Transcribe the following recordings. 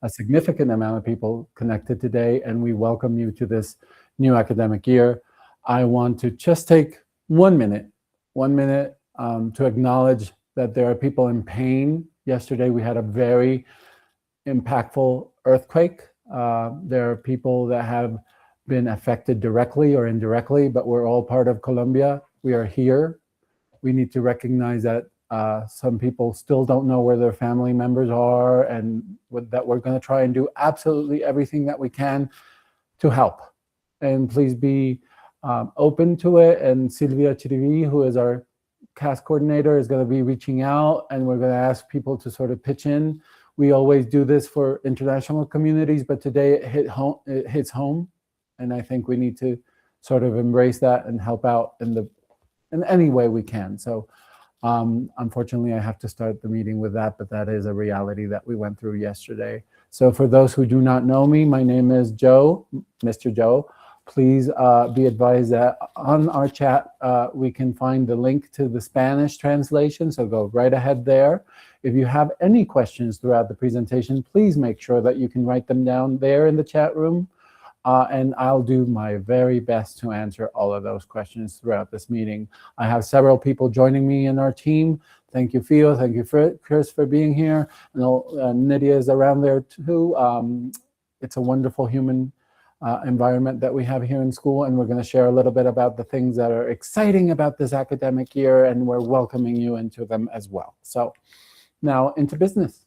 a significant amount of people connected today, and we welcome you to this new academic year. I want to just take 1 minute to acknowledge that there are people in pain. Yesterday, we had a very impactful earthquake. There are people that have been affected directly or indirectly, but we're all part of Colombia. We are here. We need to recognize that some people still don't know where their family members are, and that we're going to try and do absolutely everything that we can to help. And please be open to it. And Silvia Chirivi, who is our CAS coordinator, is going to be reaching out, and we're going to ask people to sort of pitch in. We always do this for international communities, but today it hits home. And I think we need to sort of embrace that and help out in any way we can. So unfortunately, I have to start the meeting with that, but that is a reality that we went through yesterday. So for those who do not know me, my name is Joe, Mr. Joe. Please be advised that on our chat, we can find the link to the Spanish translation, so go right ahead there. If you have any questions throughout the presentation, please make sure that you can write them down there in the chat room. And I'll do my very best to answer all of those questions throughout this meeting. I have several people joining me in our team. Thank you, Fio. Thank you, Chris, for being here. Nydia is around there too. It's a wonderful human environment that we have here in school, and we're going to share a little bit about the things that are exciting about this academic year, and we're welcoming you into them as well. So now into business.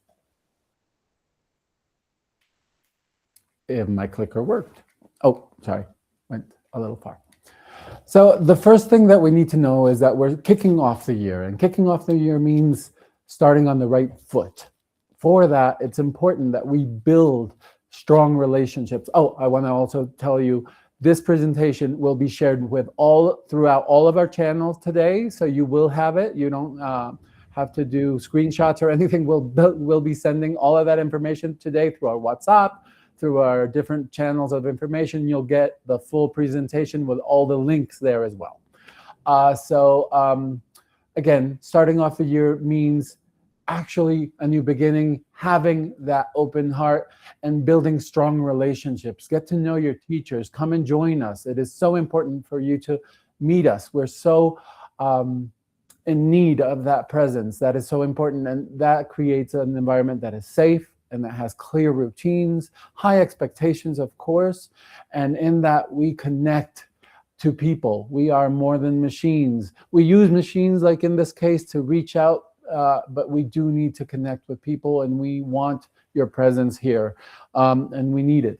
If my clicker worked. Oh, sorry, went a little far. So the first thing that we need to know is that we're kicking off the year, and kicking off the year means starting on the right foot. For that, it's important that we build strong relationships. Oh, I want to also tell you, this presentation will be shared with throughout all of our channels today, so you will have it. You don't have to do screenshots or anything. We'll be sending all of that information today through our WhatsApp, through our different channels of information. You'll get the full presentation with all the links there as well. Again, starting off the year means actually a new beginning, having that open heart and building strong relationships. Get to know your teachers. Come and join us. It is so important for you to meet us. We're so in need of that presence. That is so important, and that creates an environment that is safe and that has clear routines, high expectations, of course, and in that we connect to people. We are more than machines. We use machines, like in this case, to reach out, but we do need to connect with people, and we want your presence here, and we need it.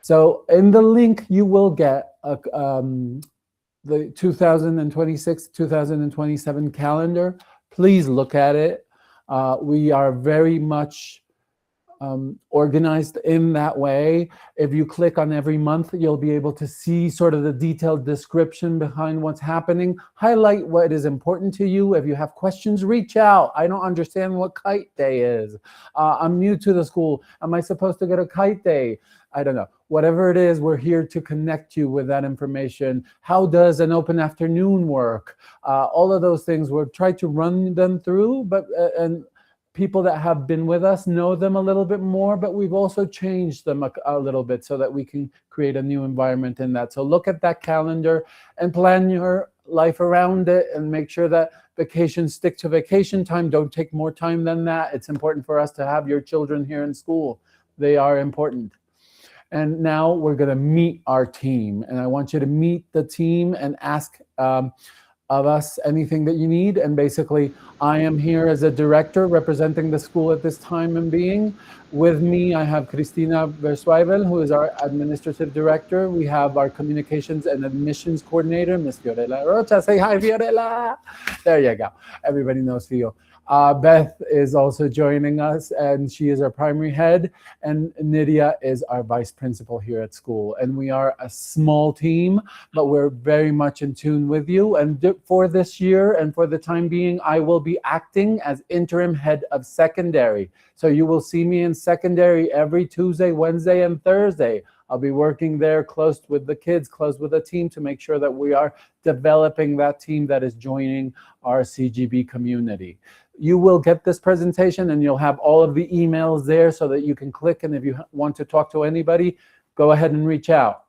So in the link, you will get the 2026-2027 calendar. Please look at it. We are very much organized in that way. If you click on every month, you'll be able to see sort of the detailed description behind what's happening. Highlight what is important to you. If you have questions, reach out. I don't understand what kite day is. I'm new to the school. Am I supposed to get a kite day? I don't know. Whatever it is, we're here to connect you with that information. How does an open afternoon work? All of those things, we'll try to run them through, but and people that have been with us know them a little bit more, but we've also changed them a little bit so that we can create a new environment in that. So look at that calendar and plan your life around it, and make sure that vacations stick to vacation time. Don't take more time than that. It's important for us to have your children here in school. They are important. And now we're going to meet our team, and I want you to meet the team and ask of us anything that you need. And basically, I am here as a director representing the school at this time and being. With me, I have Cristina Versweibel, who is our administrative director. We have our communications and admissions coordinator, Ms. Fiorella Rocha. Say hi, Fiorella. There you go. Everybody knows Fio. Beth is also joining us, and she is our primary head, and Nydia is our vice principal here at school. And we are a small team, but we're very much in tune with you. And for this year and for the time being, I will be acting as interim head of secondary. So you will see me in secondary every Tuesday, Wednesday, and Thursday. I'll be working there close with the kids, close with the team to make sure that we are developing that team that is joining our CGB community. You will get this presentation and you'll have all of the emails there so that you can click, and if you want to talk to anybody, go ahead and reach out.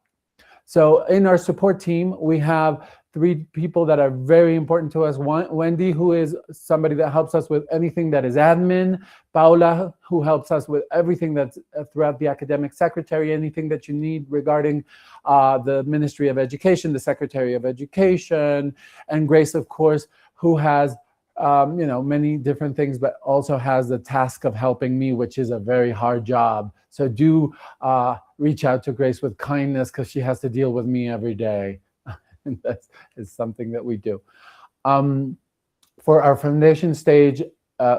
So in our support team, we have 3 people that are very important to us. Wendy, who is somebody that helps us with anything that is admin. Paula, who helps us with everything that's throughout the academic secretary, anything that you need regarding the Ministry of Education, the Secretary of Education. And Grace, of course, who has many different things, but also has the task of helping me, which is a very hard job. So do reach out to Grace with kindness, because she has to deal with me every day. And that is something that we do. For our foundation stage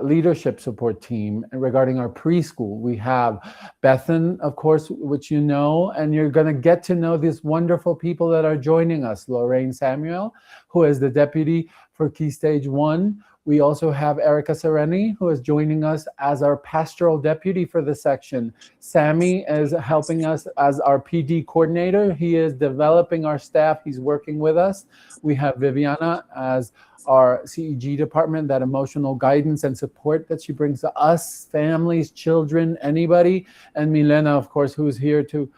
leadership support team, and regarding our preschool, we have Bethan, of course, which you know, and you're going to get to know these wonderful people that are joining us. Lorraine Samuel, who is the deputy for Key Stage 1. We also have Erica Sereni, who is joining us as our pastoral deputy for the section. Sammy is helping us as our PD coordinator. He is developing our staff. He's working with us. We have Viviana as our CEG department, that emotional guidance and support that she brings to us, families, children, anybody. And Milena, of course, who's here to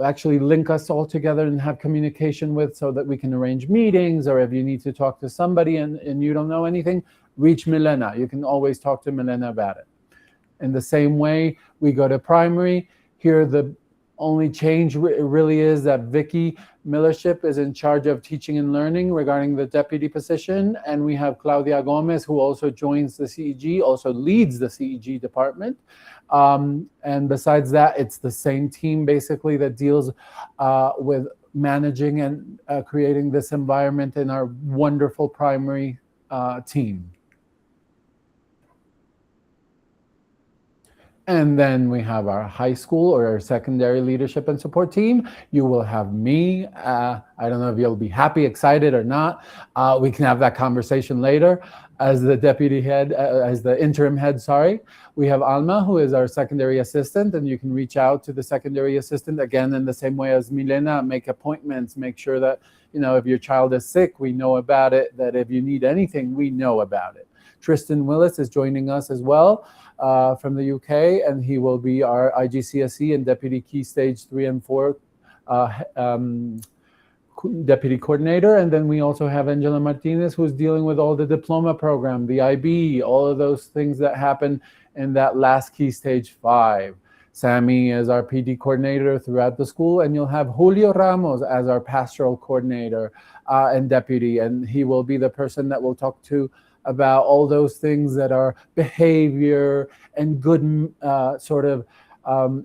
actually link us all together and have communication with, so that we can arrange meetings, or if you need to talk to somebody and you don't know anything, reach Milena. You can always talk to Milena about it. In the same way, we go to primary. Here, the only change really is that Vicky Millership is in charge of teaching and learning regarding the deputy position. And we have Claudia Gomez, who also joins the CEG, also leads the CEG department. And besides that, it's the same team basically that deals with managing and creating this environment in our wonderful primary team. And then we have our high school or our secondary leadership and support team. You will have me. I don't know if you'll be happy, excited, or not. We can have that conversation later. As the deputy head, as the interim head, sorry. We have Alma, who is our secondary assistant, and you can reach out to the secondary assistant, again, in the same way as Milena, make appointments, make sure that, if your child is sick, we know about it, that if you need anything, we know about it. Tristan Willis is joining us as well from the UK, and he will be our IGCSE and Deputy Key Stage 3 and 4 Deputy Coordinator. And then we also have Angela Martinez, who's dealing with all the diploma program, the IB, all of those things that happen in that last Key Stage 5. Sammy is our PD coordinator throughout the school, and you'll have Julio Ramos as our pastoral coordinator and deputy, and he will be the person that will talk to about all those things that are behavior and good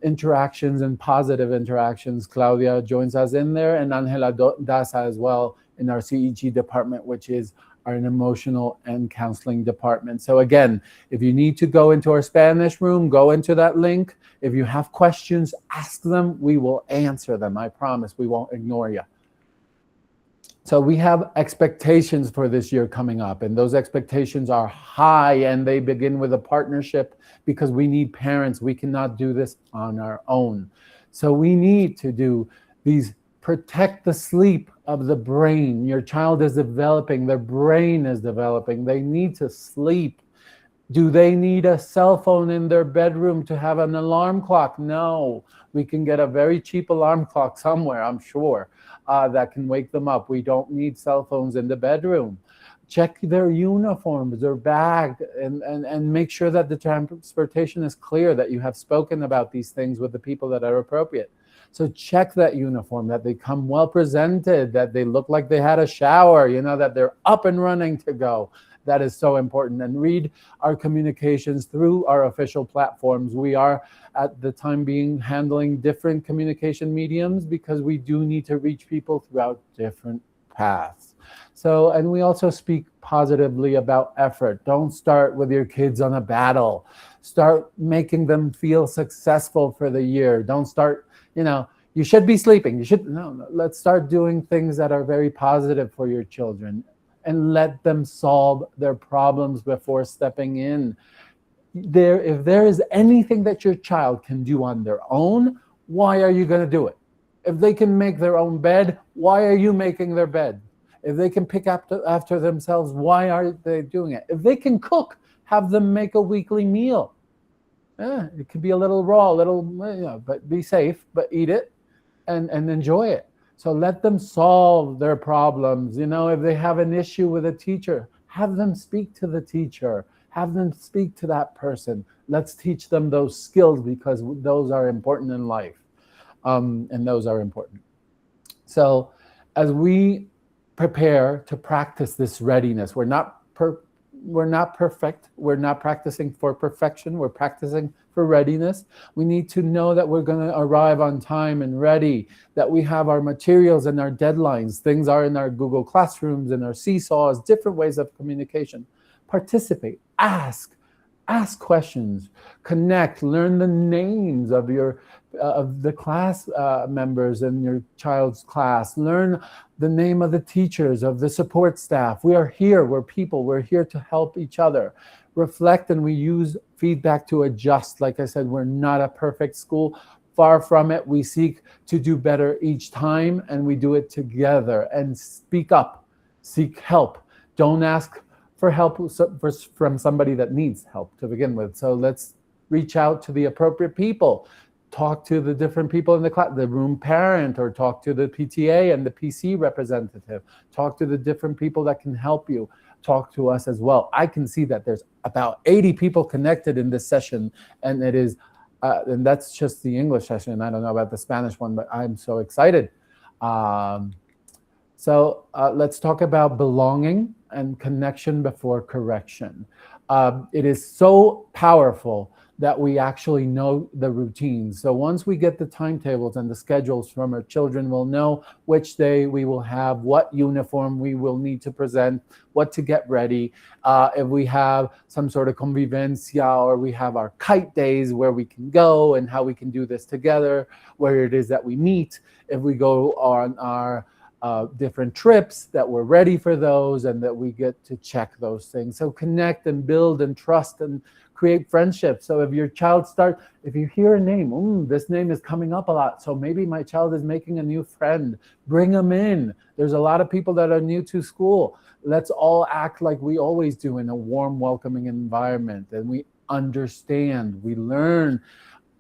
interactions and positive interactions. Claudia joins us in there, and Angela Daza as well in our CEG department, which is our emotional and counseling department. So again, if you need to go into our Spanish room, go into that link. If you have questions, ask them. We will answer them. I promise we won't ignore you. So we have expectations for this year coming up, and those expectations are high, and they begin with a partnership because we need parents. We cannot do this on our own. So we need to do these, protect the sleep of the brain. Your child is developing, their brain is developing. They need to sleep. Do they need a cell phone in their bedroom to have an alarm clock? No. We can get a very cheap alarm clock somewhere, I'm sure. That can wake them up. We don't need cell phones in the bedroom. Check their uniforms, their bag, and make sure that the transportation is clear, that you have spoken about these things with the people that are appropriate. So check that uniform, that they come well presented, that they look like they had a shower, that they're up and running to go. That is so important. And read our communications through our official platforms. We are, at the time being, handling different communication mediums because we do need to reach people throughout different paths. So, and we also speak positively about effort. Don't start with your kids on a battle. Start making them feel successful for the year. Don't start, you should be sleeping. No, let's start doing things that are very positive for your children, and let them solve their problems before stepping in. If there is anything that your child can do on their own, why are you going to do it? If they can make their own bed, why are you making their bed? If they can pick up after themselves, why are they doing it? If they can cook, have them make a weekly meal. It can be a little raw, but be safe, but eat it and enjoy it. So let them solve their problems. If they have an issue with a teacher, have them speak to the teacher. Have them speak to that person. Let's teach them those skills, because those are important in life. And those are important. So as we prepare to practice this readiness, we're not perfect. We're not practicing for perfection. We're practicing for readiness. We need to know that we're going to arrive on time and ready, that we have our materials and our deadlines. Things are in our Google Classrooms and our Seesaws, different ways of communication. Participate, ask questions, connect, learn the names of the class members in your child's class, learn the name of the teachers, of the support staff. We are here, we're people, we're here to help each other. Reflect, and we use feedback to adjust. Like I said, we're not a perfect school. Far from it. We seek to do better each time, and we do it together. And speak up, seek help. Don't ask for help from somebody that needs help to begin with. So let's reach out to the appropriate people. Talk to the different people in the class, the room parent, or talk to the PTA and the PC representative. Talk to the different people that can help you. Talk to us as well. I can see that there's about 80 people connected in this session, and it is, and that's just the English session. I don't know about the Spanish one, but I'm so excited. So let's talk about belonging and connection before correction. It is so powerful that we actually know the routines. So once we get the timetables and the schedules from our children, we'll know which day we will have, what uniform we will need to present, what to get ready. If we have some sort of convivencia, or we have our kite days where we can go and how we can do this together, where it is that we meet. If we go on our different trips, that we're ready for those, and that we get to check those things. So connect and build and trust and create friendships. So if your child if you hear a name, this name is coming up a lot, so maybe my child is making a new friend, bring them in. There's a lot of people that are new to school. Let's all act like we always do in a warm, welcoming environment, and we understand, we learn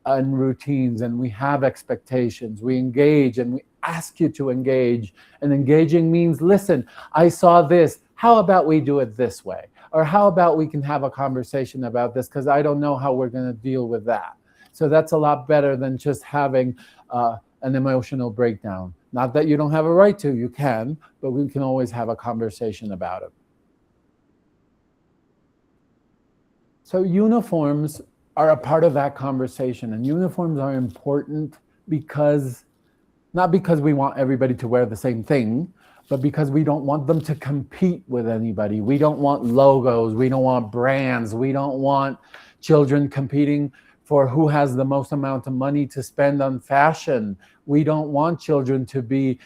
and routines, and we have expectations. We engage, and we ask you to engage. And engaging means, listen, I saw this. How about we do it this way? Or how about we can have a conversation about this, because I don't know how we're going to deal with that. So that's a lot better than just having an emotional breakdown. Not that you don't have a right to, you can, but we can always have a conversation about it. So uniforms are a part of that conversation, and uniforms are important not because we want everybody to wear the same thing, but because we don't want them to compete with anybody. We don't want logos, we don't want brands, we don't want children competing for who has the most amount of money to spend on fashion. We don't want children to be,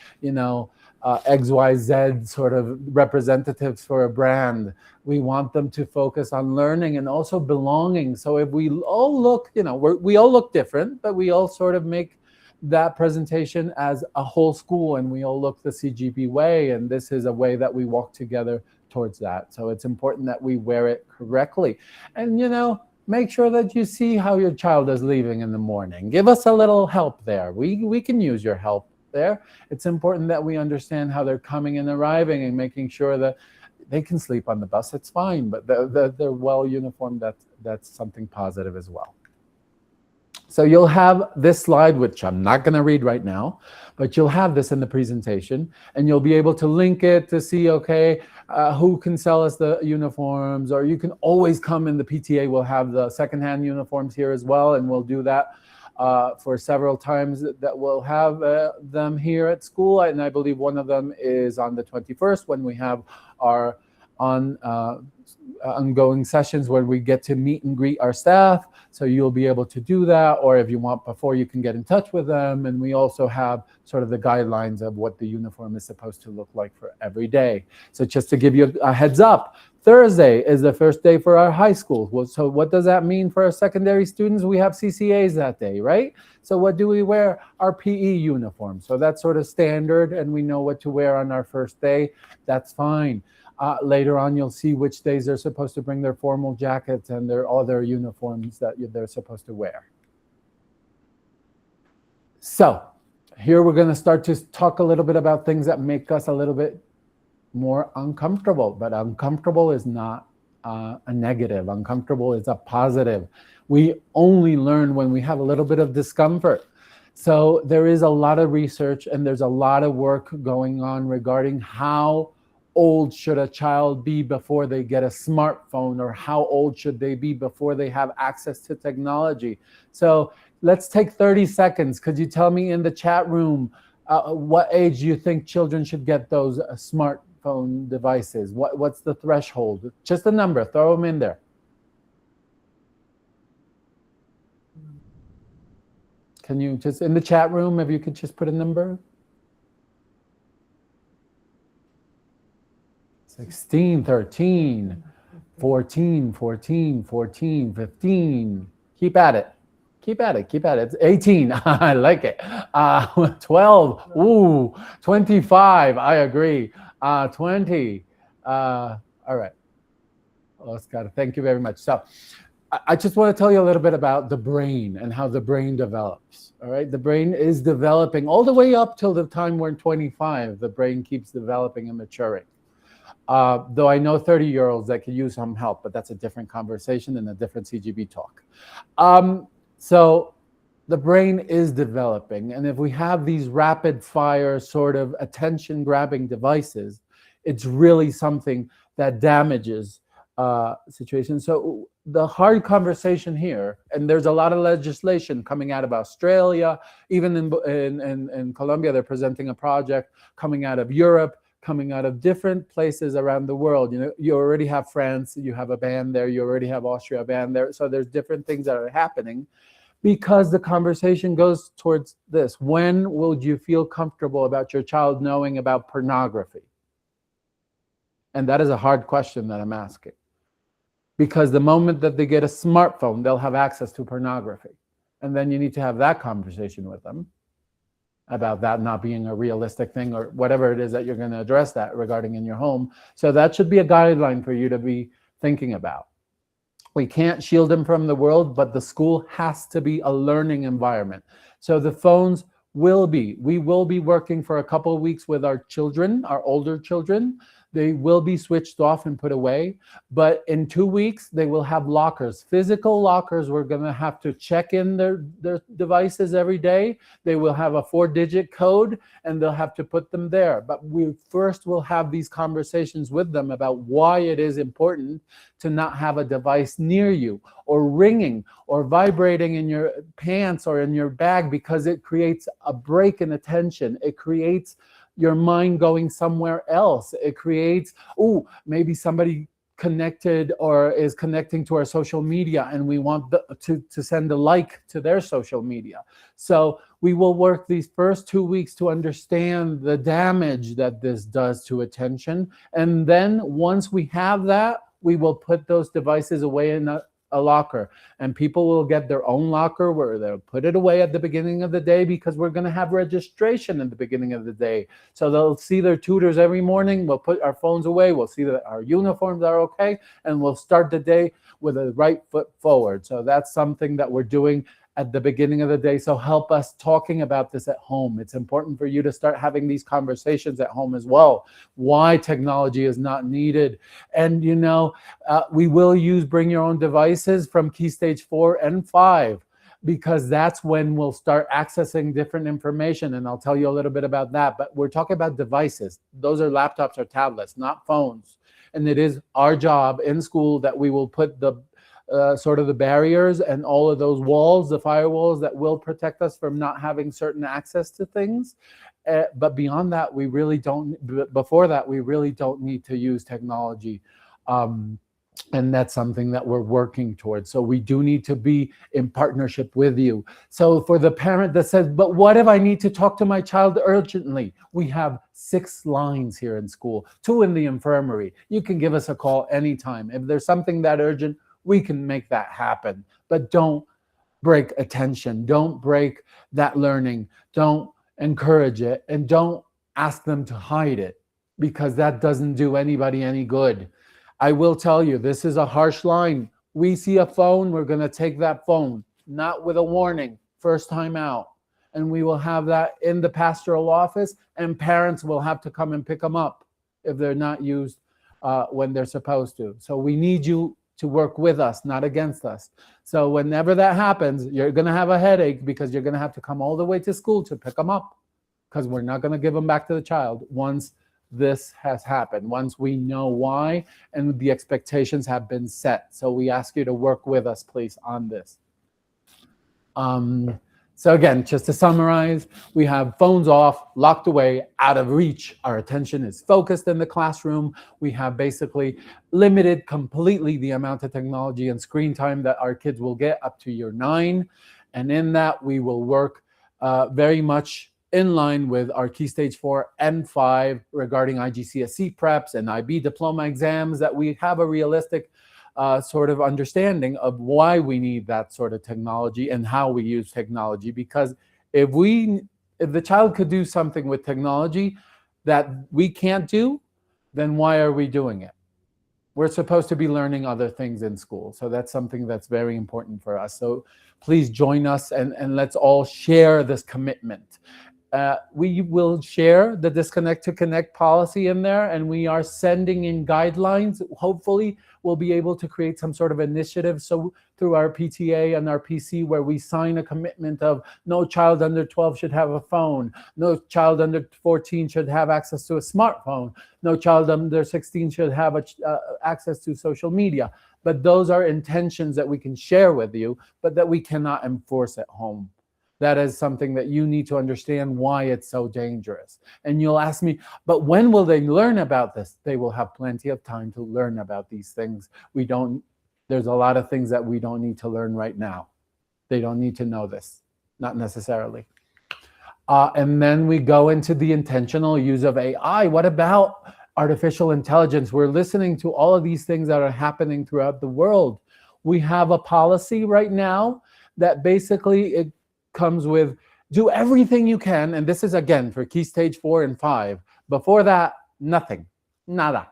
XYZ sort of representatives for a brand. We want them to focus on learning and also belonging. So if we all look, we all look different, but we all sort of make that presentation as a whole school, and we all look the CGB way, and this is a way that we walk together towards that. So it's important that we wear it correctly. And make sure that you see how your child is leaving in the morning. Give us a little help there. We can use your help there. It's important that we understand how they're coming and arriving, and making sure that they can sleep on the bus. It's fine, but they're well uniformed. That's something positive as well. So you'll have this slide, which I'm not going to read right now, but you'll have this in the presentation, and you'll be able to link it to see, who can sell us the uniforms, or you can always come in. The PTA will have the secondhand uniforms here as well, and we'll do that for several times that we'll have them here at school. And I believe one of them is on the 21st, when we have our ongoing sessions where we get to meet and greet our staff. So you'll be able to do that, or if you want before, you can get in touch with them. And we also have sort of the guidelines of what the uniform is supposed to look like for every day. So just to give you a heads up, Thursday is the first day for our high school. Well, so what does that mean for our secondary students? We have CCAs that day, right? So what do we wear? Our PE uniform. So that's sort of standard, and we know what to wear on our first day. That's fine. Later on, you'll see which days they're supposed to bring their formal jackets and their other uniforms that they're supposed to wear. So here we're going to start to talk a little bit about things that make us a little bit more uncomfortable, but uncomfortable is not a negative. Uncomfortable is a positive. We only learn when we have a little bit of discomfort. So there is a lot of research and there's a lot of work going on regarding how old should a child be before they get a smartphone, or how old should they be before they have access to technology. So let's take 30 seconds. Could you tell me in the chat room what age you think children should get those smartphone devices? What's the threshold? Just a number, throw them in there. Can you just, in the chat room, if you could just put a number? 16, 13, 14, 14, 14, 15. Keep at it. Keep at it. Keep at it. 18. I like it. 12. Ooh. 25. I agree. 20. All right. Oscar, thank you very much. So I just want to tell you a little bit about the brain and how the brain develops. All right. The brain is developing all the way up till the time we're 25. The brain keeps developing and maturing. Though I know 30-year-olds that could use some help, but that's a different conversation and a different CGB talk. So the brain is developing, and if we have these rapid fire sort of attention grabbing devices, it's really something that damages situations. So the hard conversation here, and there's a lot of legislation coming out of Australia, even in Colombia, they're presenting a project coming out of Europe, coming out of different places around the world. You know, you already have France, you have a ban there, you already have Austria, a ban there. So there's different things that are happening because the conversation goes towards this. When will you feel comfortable about your child knowing about pornography? And that is a hard question that I'm asking. Because the moment that they get a smartphone, they'll have access to pornography. And then you need to have that conversation with them about that not being a realistic thing, or whatever it is that you're going to address that regarding in your home. So that should be a guideline for you to be thinking about. We can't shield them from the world, but the school has to be a learning environment. So the phones we will be working for a couple of weeks with our children, our older children. They will be switched off and put away, but in 2 weeks, they will have lockers, physical lockers. We're gonna have to check in their devices every day. They will have a 4-digit code and they'll have to put them there. But we first will have these conversations with them about why it is important to not have a device near you or ringing or vibrating in your pants or in your bag, because it creates a break in attention. It creates your mind going somewhere else. It creates, maybe somebody connected or is connecting to our social media and we want to send a like to their social media. So we will work these first 2 weeks to understand the damage that this does to attention. And then once we have that, we will put those devices away in a locker, and people will get their own locker where they'll put it away at the beginning of the day, because we're going to have registration at the beginning of the day. So they'll see their tutors every morning. We'll put our phones away. We'll see that our uniforms are okay, and we'll start the day with a right foot forward. So that's something that we're doing at the beginning of the day. So help us talking about this at home. It's important for you to start having these conversations at home as well. Why technology is not needed. And we will use bring your own devices from key stage 4 and 5, because that's when we'll start accessing different information. And I'll tell you a little bit about that. But we're talking about devices. Those are laptops or tablets, not phones. And it is our job in school that we will put the sort of the barriers and all of those walls, the firewalls that will protect us from not having certain access to things. But beyond that, we really don't need to use technology. And that's something that we're working towards. So we do need to be in partnership with you. So for the parent that says, but what if I need to talk to my child urgently? We have 6 lines here in school, 2 in the infirmary. You can give us a call anytime. If there's something that urgent, we can make that happen. But don't break attention. Don't break that learning. Don't encourage it. And don't ask them to hide it, because that doesn't do anybody any good. I will tell you, this is a harsh line. We see a phone, we're going to take that phone, not with a warning, first time out. And we will have that in the pastoral office, and parents will have to come and pick them up if they're not used when they're supposed to. So we need you to work with us, not against us. So whenever that happens, you're going to have a headache, because you're going to have to come all the way to school to pick them up, because we're not going to give them back to the child once this has happened, once we know why and the expectations have been set. So we ask you to work with us, please, on this. So again, just to summarize, we have phones off, locked away, out of reach. Our attention is focused in the classroom. We have basically limited completely the amount of technology and screen time that our kids will get up to year 9. And in that, we will work very much in line with our Key Stage 4 and 5 regarding IGCSE preps and IB diploma exams, that we have a realistic sort of understanding of why we need that sort of technology and how we use technology. Because if the child could do something with technology that we can't do, then why are we doing it? We're supposed to be learning other things in school. So that's something that's very important for us. So please join us, and let's all share this commitment. We will share the Disconnect to Connect policy in there, and we are sending in guidelines. Hopefully, we'll be able to create some sort of initiative. So through our PTA and our PC, where we sign a commitment of no child under 12 should have a phone, no child under 14 should have access to a smartphone, no child under 16 should have access to social media. But those are intentions that we can share with you, but that we cannot enforce at home. That is something that you need to understand why it's so dangerous. And you'll ask me, but when will they learn about this? They will have plenty of time to learn about these things. There's a lot of things that we don't need to learn right now. They don't need to know this, not necessarily. And then we go into the intentional use of AI. What about artificial intelligence? We're listening to all of these things that are happening throughout the world. We have a policy right now that basically it comes with do everything you can, and this is again for Key Stage 4 and 5. Before that, nothing, nada.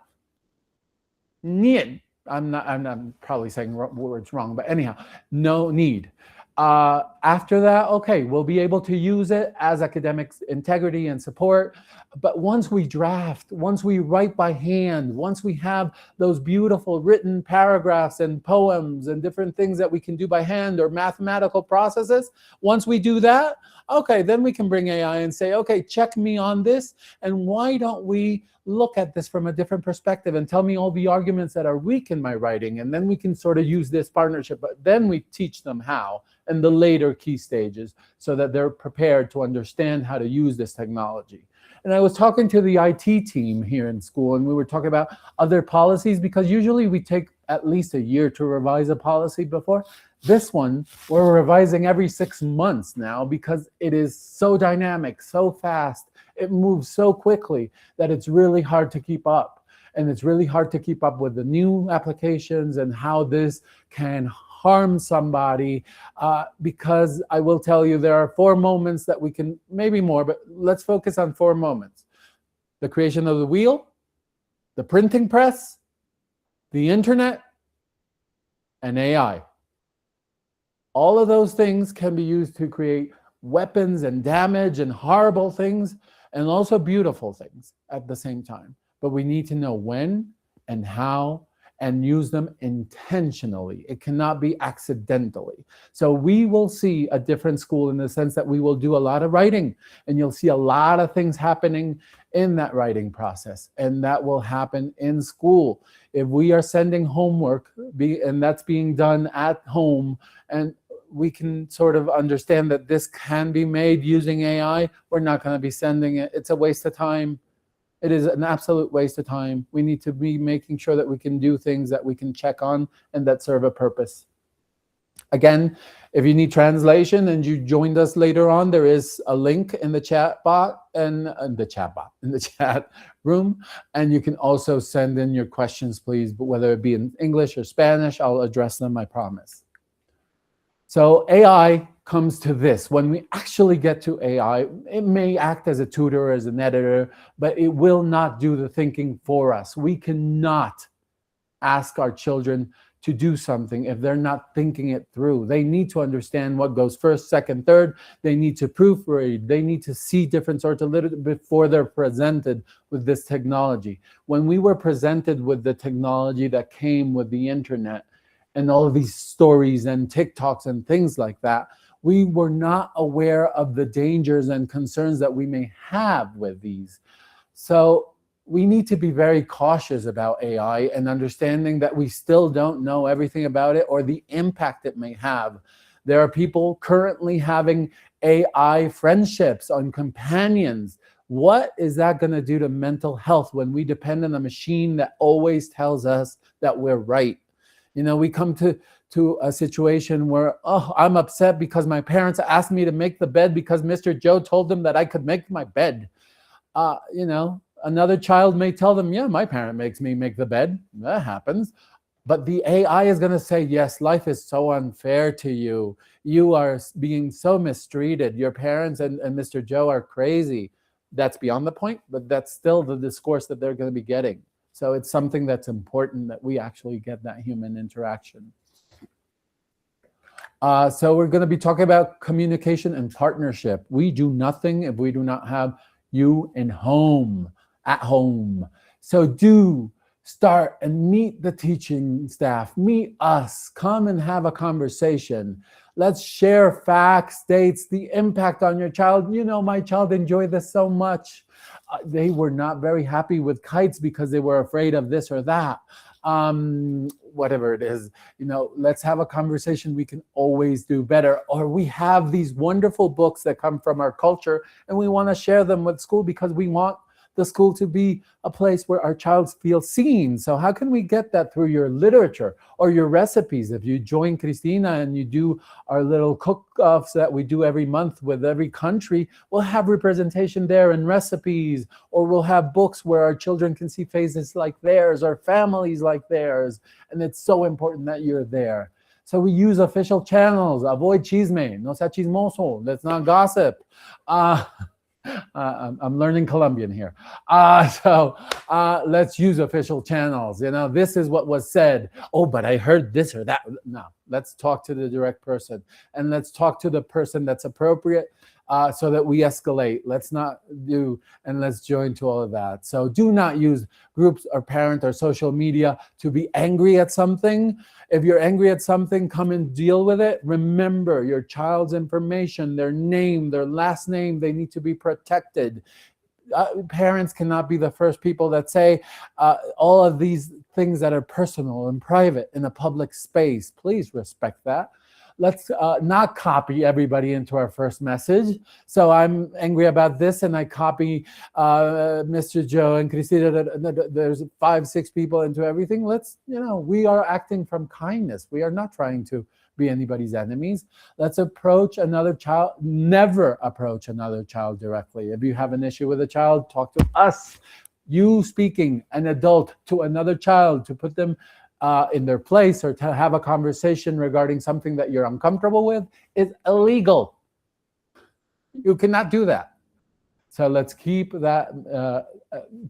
Need. I'm probably saying words wrong, but anyhow, no need. After that, okay, we'll be able to use it as academic integrity and support. But once we draft, once we write by hand, once we have those beautiful written paragraphs and poems and different things that we can do by hand or mathematical processes, once we do that, okay, then we can bring AI and say, okay, check me on this. And why don't we look at this from a different perspective and tell me all the arguments that are weak in my writing? And then we can sort of use this partnership. But then we teach them how in the later key stages so that they're prepared to understand how to use this technology. And I was talking to the IT team here in school, and we were talking about other policies, because usually we take at least a year to revise a policy before. This one, we're revising every 6 months now, because it is so dynamic, so fast. It moves so quickly that it's really hard to keep up. And it's really hard to keep up with the new applications and how this can harm somebody, because I will tell you there are 4 moments that we can, maybe more, but let's focus on 4 moments. The creation of the wheel, the printing press, the internet, and AI. All of those things can be used to create weapons and damage and horrible things, and also beautiful things at the same time. But we need to know when and how, and use them intentionally. It cannot be accidentally. So we will see a different school in the sense that we will do a lot of writing, and you'll see a lot of things happening in that writing process, and that will happen in school. If we are sending homework, and that's being done at home, and we can sort of understand that this can be made using AI, we're not going to be sending it. It's a waste of time. It is an absolute waste of time. We need to be making sure that we can do things that we can check on and that serve a purpose. Again, if you need translation and you joined us later on, there is a link in the chat bot and in the chat room, and you can also send in your questions, please. But whether it be in English or Spanish, I'll address them, I promise. So AI comes to this. When we actually get to AI, it may act as a tutor, as an editor, but it will not do the thinking for us. We cannot ask our children to do something if they're not thinking it through. They need to understand what goes first, second, third. They need to proofread. They need to see different sorts of literature before they're presented with this technology. When we were presented with the technology that came with the internet and all of these stories and TikToks and things like that, we were not aware of the dangers and concerns that we may have with these. So we need to be very cautious about AI and understanding that we still don't know everything about it or the impact it may have. There are people currently having AI friendships on companions. What is that going to do to mental health when we depend on a machine that always tells us that we're right? You know, we come to a situation where, oh, I'm upset because my parents asked me to make the bed because Mr. Joe told them that I could make my bed. You know, another child may tell them, yeah, my parent makes me make the bed. That happens. But the AI is going to say, yes, life is so unfair to you. You are being so mistreated. Your parents and Mr. Joe are crazy. That's beyond the point, but that's still the discourse that they're going to be getting. So it's something that's important that we actually get that human interaction. So we're going to be talking about communication and partnership. We do nothing if we do not have you at home. So do start and meet the teaching staff, meet us, come and have a conversation. Let's share facts, dates, the impact on your child. You know, my child enjoyed this so much. They were not very happy with kites because they were afraid of this or that. Whatever it is, you know, let's have a conversation. We can always do better. Or we have these wonderful books that come from our culture and we want to share them with school because we want the school to be a place where our child feels seen. So how can we get that through your literature or your recipes? If you join Cristina and you do our little cook-offs that we do every month with every country, we'll have representation there and recipes, or we'll have books where our children can see faces like theirs or families like theirs. And it's so important that you're there. So we use official channels. Avoid chisme. No sea chismoso. Let's not gossip. I'm learning Colombian here. So let's use official channels. You know, this is what was said. Oh, but I heard this or that. No, let's talk to the direct person. And let's talk to the person that's appropriate so that we escalate. Let's not do, and let's join to all of that. So do not use groups or parent or social media to be angry at something. If you're angry at something, come and deal with it. Remember your child's information, their name, their last name, they need to be protected. Parents cannot be the first people that say all of these things that are personal and private in a public space. Please respect that. Let's not copy everybody into our first message. So I'm angry about this and I copy Mr. Joe and Cristina. There's 5, 6 people into everything. Let's, you know, we are acting from kindness. We are not trying to be anybody's enemies. Let's approach another child. Never approach another child directly. If you have an issue with a child, talk to us. You speaking an adult to another child to put them in their place or to have a conversation regarding something that you're uncomfortable with is illegal. You cannot do that. So let's keep that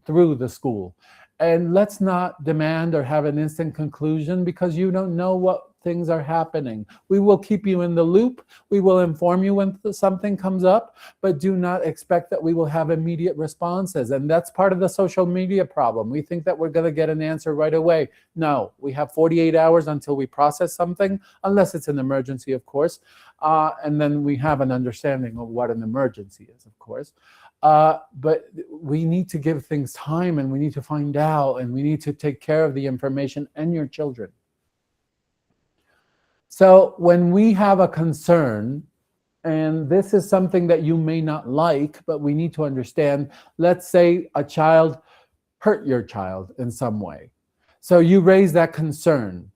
through the school. And let's not demand or have an instant conclusion because you don't know what things are happening. We will keep you in the loop. We will inform you when something comes up, but do not expect that we will have immediate responses. And that's part of the social media problem. We think that we're going to get an answer right away. No, we have 48 hours until we process something, unless it's an emergency, of course. And then we have an understanding of what an emergency is, of course. But we need to give things time and we need to find out and we need to take care of the information and your children. So when we have a concern And this is something that you may not like, but we need to understand. Let's say a child hurt your child in some way. So you raise that concern.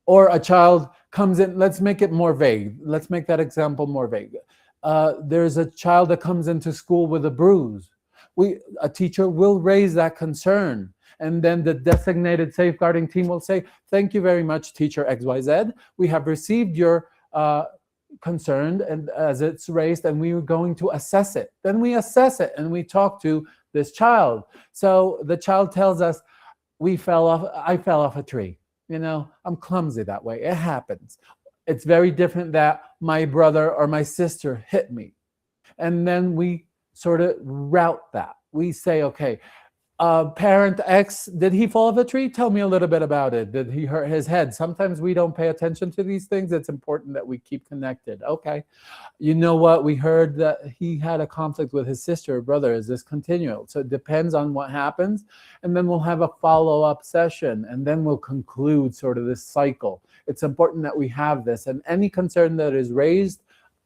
Or a child comes in, let's make it more vague. Let's make that example more vague. There's a child that comes into school with a bruise. A teacher will raise that concern. And then the designated safeguarding team will say, thank you very much, teacher XYZ. We have received your concern and as it's raised, and we are going to assess it. Then we assess it and we talk to this child. So the child tells us, I fell off a tree. I'm clumsy that way. It happens. It's very different that my brother or my sister hit me. And then we sort of route that. We say, okay, parent X, did he fall off a tree? Tell me a little bit about it. Did he hurt his head? Sometimes we don't pay attention to these things. It's important that we keep connected. Okay, you know what? We heard that he had a conflict with his sister or brother. Is this continual? So it depends on what happens. And then we'll have a follow-up session. And then we'll conclude sort of this cycle. It's important that we have this. And any concern that is raised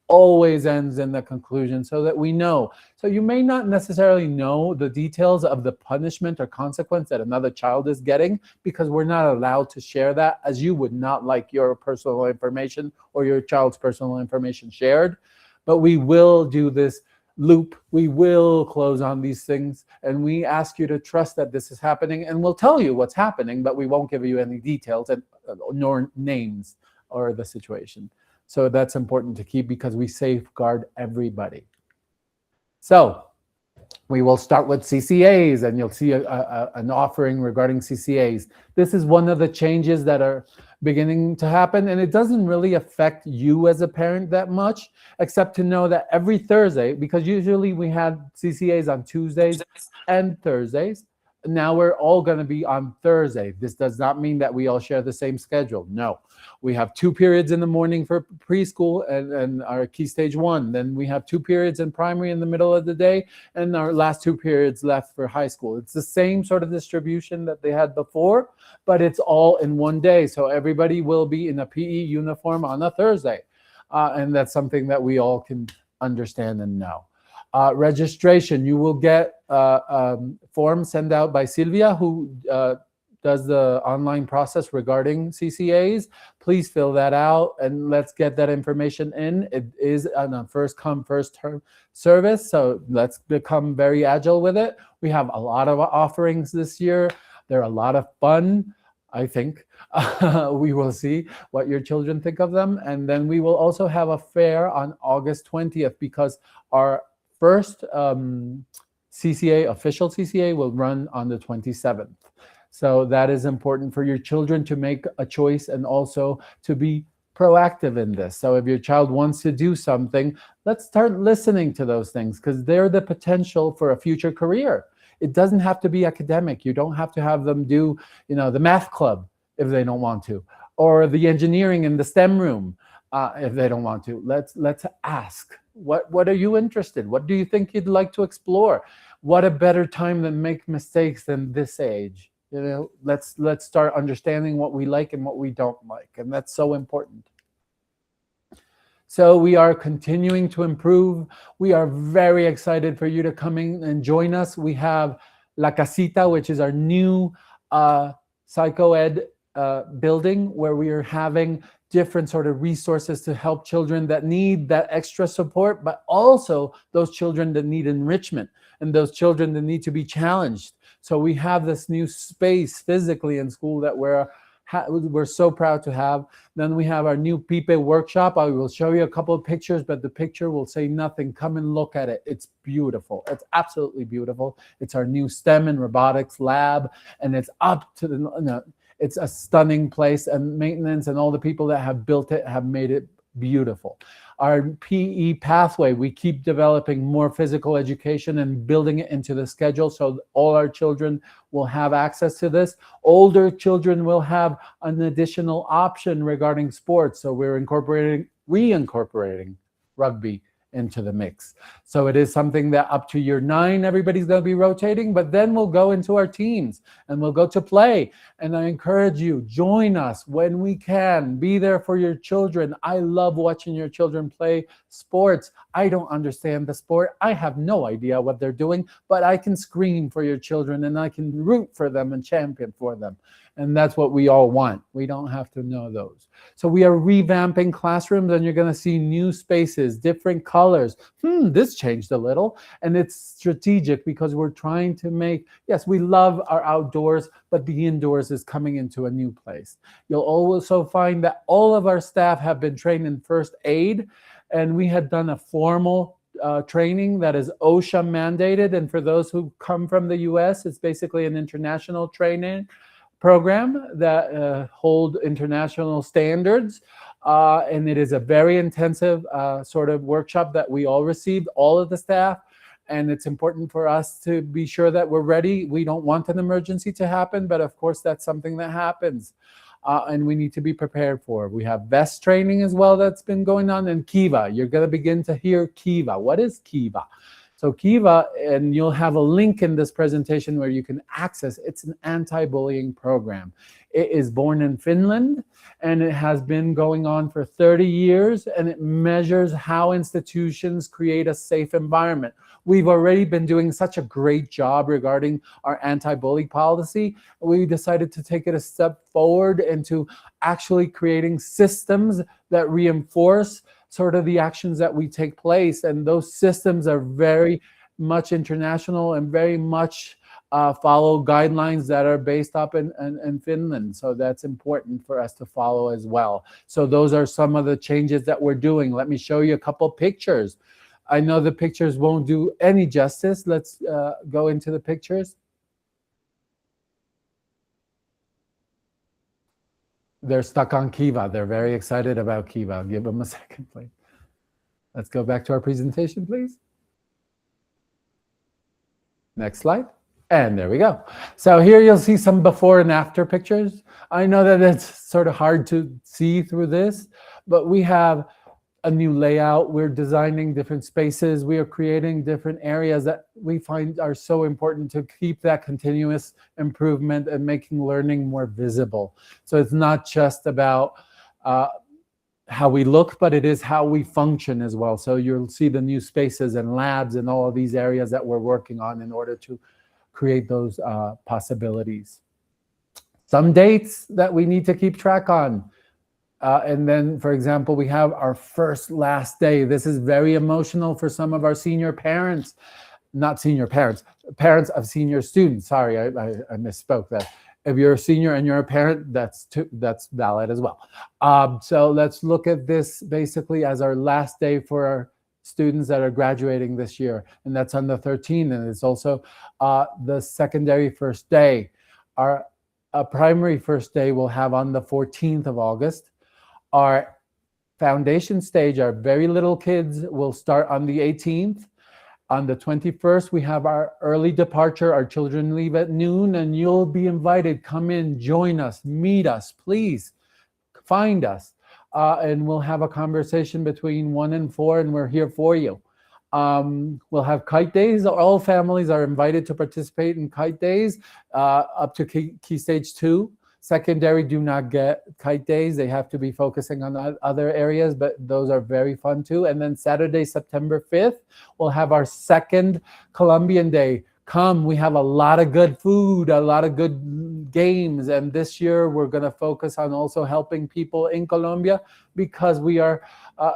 always ends in the conclusion so that we know. So you may not necessarily know the details of the punishment or consequence that another child is getting because we're not allowed to share that, as you would not like your personal information or your child's personal information shared. But we will do this loop. We will close on these things, and we ask you to trust that this is happening, and we'll tell you what's happening, but we won't give you any details nor names or the situation. So that's important to keep because we safeguard everybody. So we will start with CCAs, and you'll see an offering regarding CCAs. This is one of the changes that are beginning to happen, and it doesn't really affect you as a parent that much, except to know that every Thursday, because usually we had CCAs on Tuesdays and Thursdays, now we're all going to be on Thursday. This does not mean that we all share the same schedule. No, we have 2 periods in the morning for preschool and our Key Stage 1. Then we have 2 periods in primary in the middle of the day, and our last 2 periods left for high school. It's the same sort of distribution that they had before, but it's all in one day. So everybody will be in a PE uniform on a Thursday. And that's something that we all can understand and know. Registration, you will get form sent out by Silvia, who does the online process regarding CCAs. Please fill that out and let's get that information in. It is on a first come, first term service, so let's become very agile with it. We have a lot of offerings this year. They're a lot of fun, I think. We will see what your children think of them. And then we will also have a fair on August 20th because our first CCA, official CCA, will run on the 27th. So that is important for your children to make a choice and also to be proactive in this. So if your child wants to do something, let's start listening to those things because they're the potential for a future career. It doesn't have to be academic. You don't have to have them do, the math club if they don't want to, or the engineering in the STEM room if they don't want to. Let's ask. What are you interested? What do you think you'd like to explore? What a better time to make mistakes than this age? Let's start understanding what we like and what we don't like, and that's so important. So we are continuing to improve. We are very excited for you to come in and join us. We have La Casita, which is our new psychoed building where we are having different sort of resources to help children that need that extra support, but also those children that need enrichment and those children that need to be challenged. So we have this new space physically in school that we're so proud to have. Then we have our new Pipe workshop. I will show you a couple of pictures, but the picture will say nothing. Come and look at it. It's beautiful. It's absolutely beautiful. It's our new STEM and robotics lab, and it's up to it's a stunning place, and maintenance and all the people that have built it have made it beautiful. Our PE pathway, we keep developing more physical education and building it into the schedule so all our children will have access to this. Older children will have an additional option regarding sports. So we're reincorporating rugby into the mix. So it is something that up to year 9, everybody's going to be rotating, but then we'll go into our teams and we'll go to play. And I encourage you, join us when we can. Be there for your children. I love watching your children play sports. I don't understand the sport. I have no idea what they're doing, but I can scream for your children and I can root for them and champion for them. And that's what we all want. We don't have to know those. So we are revamping classrooms, and you're going to see new spaces, different colors. This changed a little. And it's strategic because we're trying to make, yes, we love our outdoors, but the indoors is coming into a new place. You'll also find that all of our staff have been trained in first aid, and we had done a formal training that is OSHA mandated. And for those who come from the US, it's basically an international training program that hold international standards. And it is a very intensive sort of workshop that we all received, all of the staff. And it's important for us to be sure that we're ready. We don't want an emergency to happen, but of course that's something that happens. And we need to be prepared for. We have VEST training as well that's been going on, and Kiva. You're going to begin to hear Kiva. What is Kiva? So Kiva, and you'll have a link in this presentation where you can access, it's an anti-bullying program. It is born in Finland, and it has been going on for 30 years, and it measures how institutions create a safe environment. We've already been doing such a great job regarding our anti-bully policy. We decided to take it a step forward into actually creating systems that reinforce sort of the actions that we take place. And those systems are very much international and very much follow guidelines that are based up in Finland. So that's important for us to follow as well. So those are some of the changes that we're doing. Let me show you a couple pictures. I know the pictures won't do any justice. Let's go into the pictures. They're stuck on Kiva. They're very excited about Kiva. I'll give them a second, please. Let's go back to our presentation, please. Next slide. And there we go. So here you'll see some before and after pictures. I know that it's sort of hard to see through this, but we have a new layout. We're designing different spaces. We are creating different areas that we find are so important to keep that continuous improvement and making learning more visible. So it's not just about how we look, but it is how we function as well. So you'll see the new spaces and labs and all of these areas that we're working on in order to create those possibilities. Some dates that we need to keep track on. And then, for example, we have our first last day. This is very emotional for some of our senior parents, not senior parents, parents of senior students. Sorry, I misspoke that. If you're a senior and you're a parent, that's valid as well. So let's look at this basically as our last day for our students that are graduating this year. And that's on the 13th. And it's also the secondary first day. Our primary first day we'll have on the 14th of August. Our foundation stage, our very little kids, will start on the 18th. On the 21st, we have our early departure. Our children leave at noon, and you'll be invited. Come in, join us, meet us, please. Find us, and we'll have a conversation between 1 and 4, and we're here for you. We'll have kite days. All families are invited to participate in kite days up to Key Stage 2. Secondary do not get kite days. They have to be focusing on other areas, but those are very fun too. And then Saturday, September 5th, we'll have our second Colombian Day. Come, we have a lot of good food, a lot of good games. And this year we're gonna focus on also helping people in Colombia because we are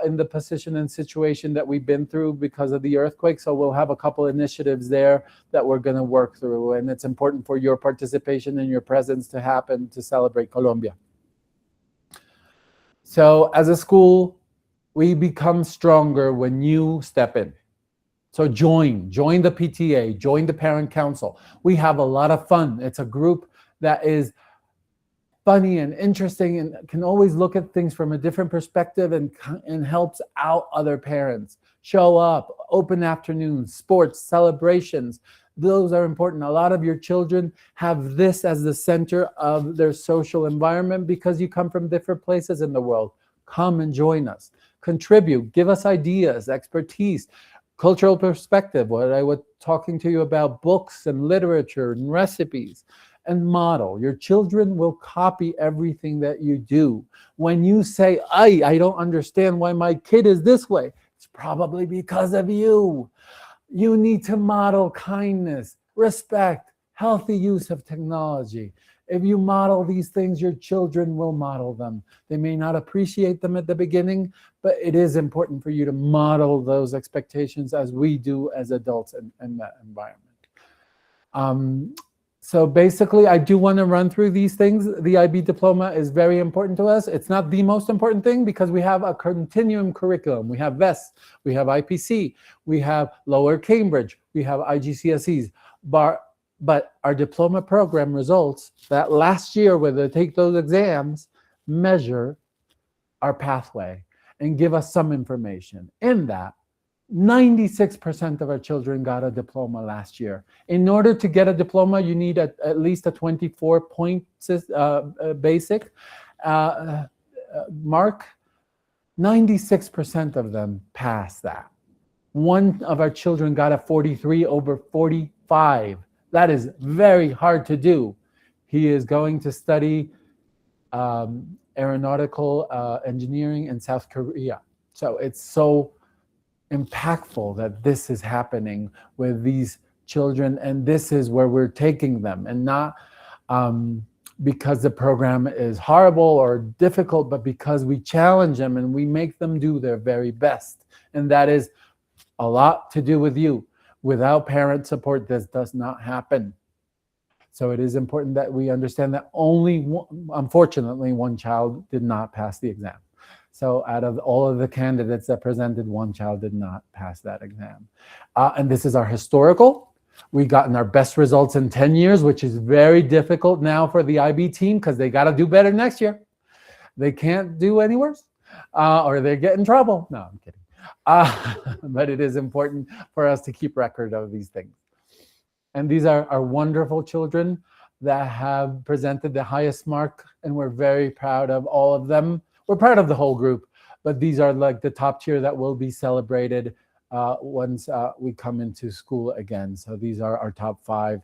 in the position and situation that we've been through because of the earthquake. So we'll have a couple initiatives there that we're gonna work through. And it's important for your participation and your presence to happen to celebrate Colombia. So as a school, we become stronger when you step in. So join the PTA, join the parent council. We have a lot of fun. It's a group that is funny and interesting and can always look at things from a different perspective and helps out other parents. Show up, open afternoons, sports, celebrations. Those are important. A lot of your children have this as the center of their social environment because you come from different places in the world. Come and join us. contribute, give us ideas, expertise, cultural perspective, what I was talking to you about, books and literature and recipes, and model. Your children will copy everything that you do. When you say, I don't understand why my kid is this way, it's probably because of you. You need to model kindness, respect, healthy use of technology. If you model these things, your children will model them. They may not appreciate them at the beginning, but it is important for you to model those expectations as we do as adults in that environment. So basically, I do want to run through these things. The IB diploma is very important to us. It's not the most important thing because we have a continuum curriculum. We have VEST, we have IPC, we have Lower Cambridge, we have IGCSEs. But our diploma program results that last year, where they take those exams, measure our pathway and give us some information. In that, 96% of our children got a diploma last year. In order to get a diploma, you need at least a 24-point basic mark. 96% of them passed that. One of our children got a 43 over 45. That is very hard to do. He is going to study aeronautical engineering in South Korea. So it's so impactful that this is happening with these children, and this is where we're taking them, and not because the program is horrible or difficult, but because we challenge them and we make them do their very best. And that is a lot to do with you. Without parent support, this does not happen. So it is important that we understand that unfortunately, one child did not pass the exam. So out of all of the candidates that presented, one child did not pass that exam. And this is our historical. We've gotten our best results in 10 years, which is very difficult now for the IB team because they got to do better next year. They can't do any worse or they get in trouble. No, I'm kidding. But it is important for us to keep record of these things. And these are our wonderful children that have presented the highest mark, and we're very proud of all of them. We're proud of the whole group, but these are like the top tier that will be celebrated once we come into school again. So these are our top 5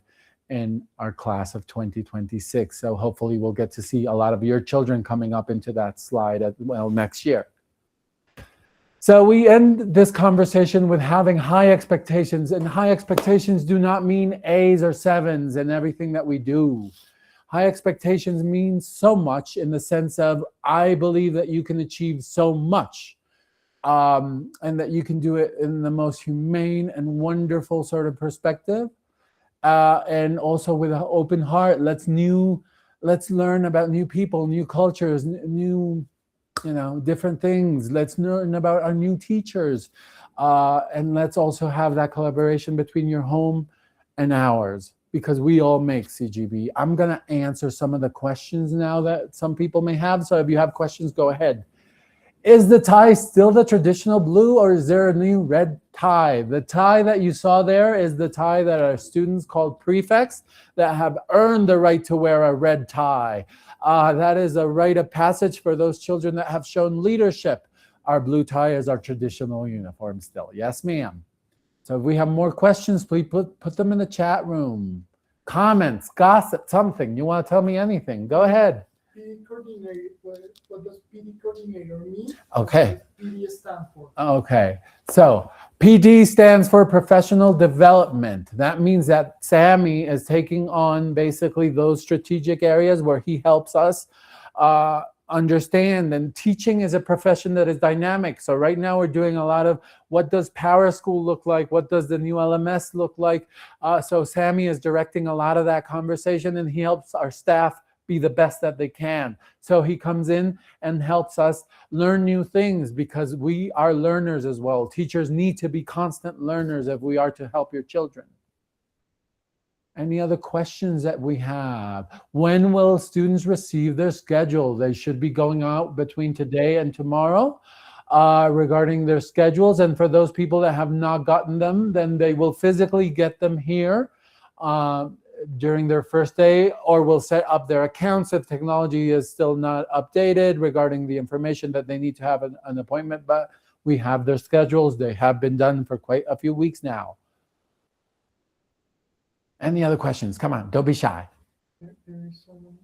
in our class of 2026. So hopefully we'll get to see a lot of your children coming up into that slide as well next year. So we end this conversation with having high expectations, and high expectations do not mean A's or 7s in everything that we do. High expectations means so much in the sense of, I believe that you can achieve so much and that you can do it in the most humane and wonderful sort of perspective. And also with an open heart, let's learn about new people, new cultures, new, different things. Let's learn about our new teachers. And let's also have that collaboration between your home and ours, because we all make CGB. I'm going to answer some of the questions now that some people may have. So if you have questions, go ahead. Is the tie still the traditional blue, or is there a new red tie? The tie that you saw there is the tie that our students called prefects that have earned the right to wear a red tie. That is a rite of passage for those children that have shown leadership. Our blue tie is our traditional uniform still. Yes, ma'am. So if we have more questions, please put them in the chat room. Comments, gossip, something. You want to tell me anything? Go ahead. PD coordinator, what does PD coordinator mean? Okay. What does PD stand for? Okay. So PD stands for professional development. That means that Sammy is taking on basically those strategic areas where he helps us understand. And teaching is a profession that is dynamic. So right now we're doing a lot of, what does PowerSchool look like? What does the new LMS look like? So Sammy is directing a lot of that conversation, and he helps our staff be the best that they can. So he comes in and helps us learn new things, because we are learners as well. Teachers need to be constant learners if we are to help your children. Any other questions that we have? When will students receive their schedule? They should be going out between today and tomorrow regarding their schedules. And for those people that have not gotten them, then they will physically get them here. during their first day, or will set up their accounts if technology is still not updated regarding the information that they need to have an appointment. But we have their schedules. They have been done for quite a few weeks now. Any other questions? Come on, don't be shy. There is someone.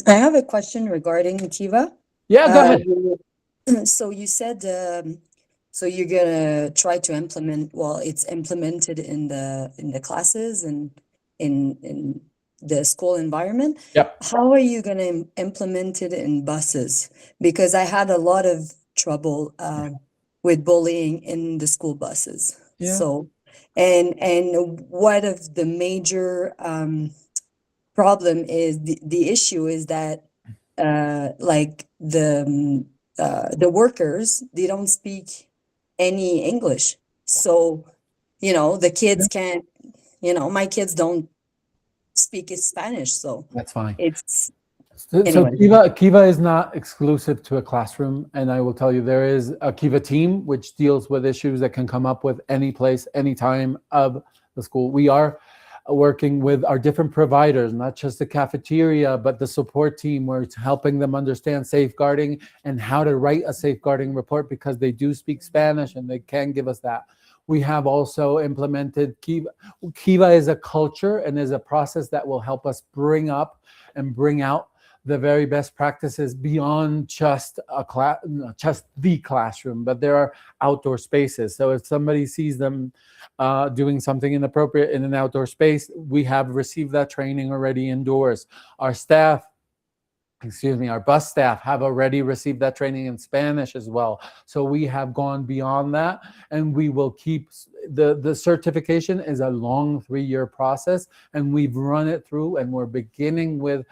I have a question regarding Kiva. Yeah, go ahead. So you said, so you're gonna try to implement, well, it's implemented in the classes and in the school environment. Yep. How are you gonna implement it in buses? Because I had a lot of trouble with bullying in the school buses. Yeah. So, and one of the major problem is the issue is that like the workers, they don't speak any English. So, the kids can't, my kids don't speak Spanish. So That's fine. it's, So Anyway. Kiva is not exclusive to a classroom, and I will tell you there is a Kiva team which deals with issues that can come up with any place, any time of the school. We are working with our different providers, not just the cafeteria, but the support team, where it's helping them understand safeguarding and how to write a safeguarding report, because they do speak Spanish and they can give us that. We have also implemented Kiva. Kiva is a culture and is a process that will help us bring up and bring out the very best practices beyond just just the classroom, but there are outdoor spaces. So if somebody sees them doing something inappropriate in an outdoor space, we have received that training already indoors. Our staff, our bus staff have already received that training in Spanish as well. So we have gone beyond that, and we will keep the certification is a long 3-year process, and we've run it through, and we're beginning with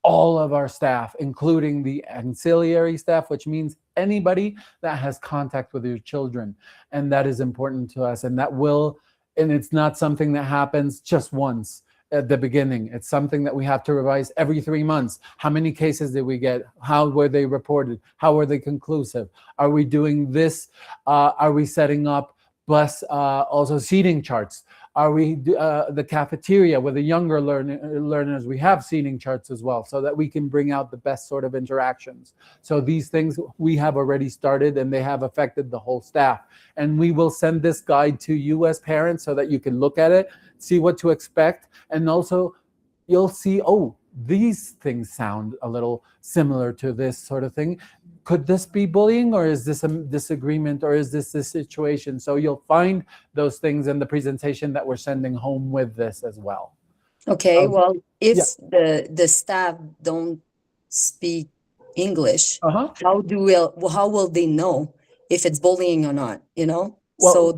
all of our staff, including the ancillary staff, which means anybody that has contact with your children. And that is important to us. And it's not something that happens just once at the beginning. It's something that we have to revise every 3 months. How many cases did we get? How were they reported? How were they conclusive? Are we doing this? Are we setting up bus also seating charts? Are we the cafeteria with the younger learners? We have seating charts as well, so that we can bring out the best sort of interactions. So these things we have already started, and they have affected the whole staff. And we will send this guide to you as parents so that you can look at it, see what to expect, and also you'll see, oh, these things sound a little similar to this sort of thing. Could this be bullying, or is this a disagreement, or is this situation? So you'll find those things in the presentation that we're sending home with this as well. okay, well, if the staff don't speak English, Uh-huh. how will they know if it's bullying or not, Well, So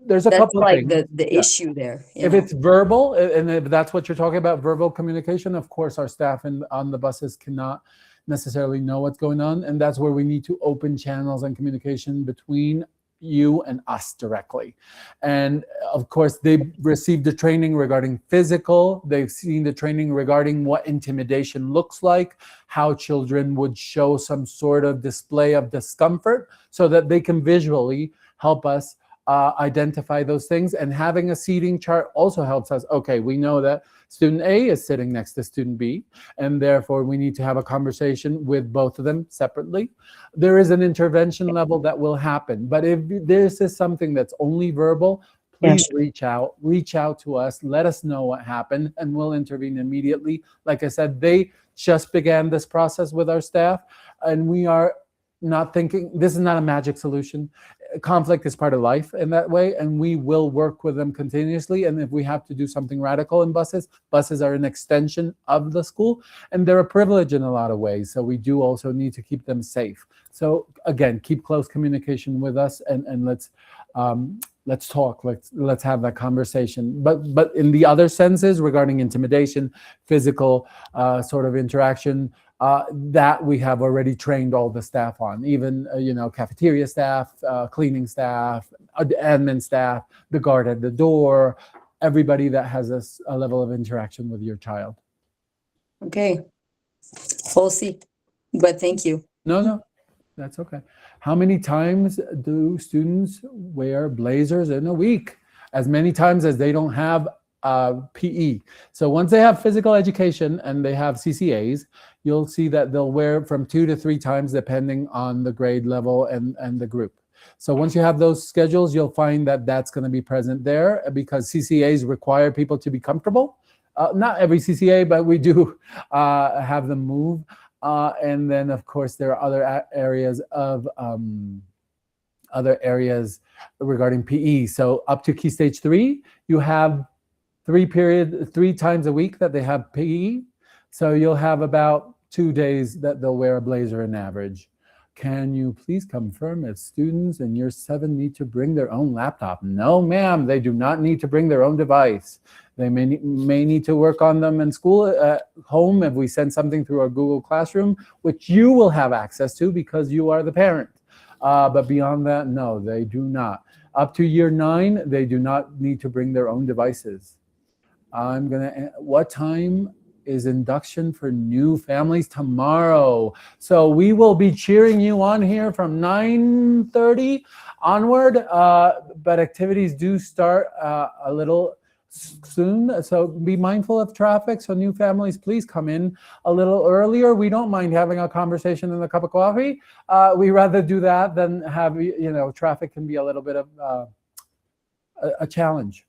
There's a that's couple of like things. the Yeah. issue there. If it's verbal, and if that's what you're talking about, verbal communication, of course, our staff on the buses cannot necessarily know what's going on. And that's where we need to open channels and communication between you and us directly. And of course, they've received the training regarding physical. They've seen the training regarding what intimidation looks like, how children would show some sort of display of discomfort, so that they can visually help us identify those things. And having a seating chart also helps us. Okay, we know that student A is sitting next to student B, and therefore we need to have a conversation with both of them separately. There is an intervention level that will happen, but if this is something that's only verbal, please reach out to us, let us know what happened, and we'll intervene immediately. Like I said, they just began this process with our staff, and we are not thinking, this is not a magic solution. Conflict is part of life in that way, and we will work with them continuously. And if we have to do something radical in buses are an extension of the school, and they're a privilege in a lot of ways. So we do also need to keep them safe. So again, keep close communication with us, and let's talk. Let's have that conversation. But in the other senses regarding intimidation, physical sort of interaction, that we have already trained all the staff on, even cafeteria staff, cleaning staff, admin staff, the guard at the door, everybody that has a level of interaction with your child. Okay, we'll see. But thank you. No, that's okay. How many times do students wear blazers in a week? As many times as they don't have PE. So once they have physical education and they have CCAs, you'll see that they'll wear from 2 to 3 times depending on the grade level and the group. So once you have those schedules, you'll find that that's going to be present there because CCAs require people to be comfortable. Not every CCA, but we do have them move. And then, of course, there are other areas regarding PE. So up to Key Stage 3, you have 3 times a week that they have PE. So you'll have about 2 days that they'll wear a blazer in average. Can you please confirm if students in year 7 need to bring their own laptop? No, ma'am, they do not need to bring their own device. They may need to work on them in school, at home, if we send something through our Google Classroom, which you will have access to because you are the parent. But beyond that, no, they do not. Up to year 9, they do not need to bring their own devices. What time is induction for new families? Tomorrow. So we will be cheering you on here from 9:30 onward, but activities do start a little soon, so be mindful of traffic. So new families, please come in a little earlier. We don't mind having a conversation and a cup of coffee. We rather do that than have, traffic can be a little bit of a challenge.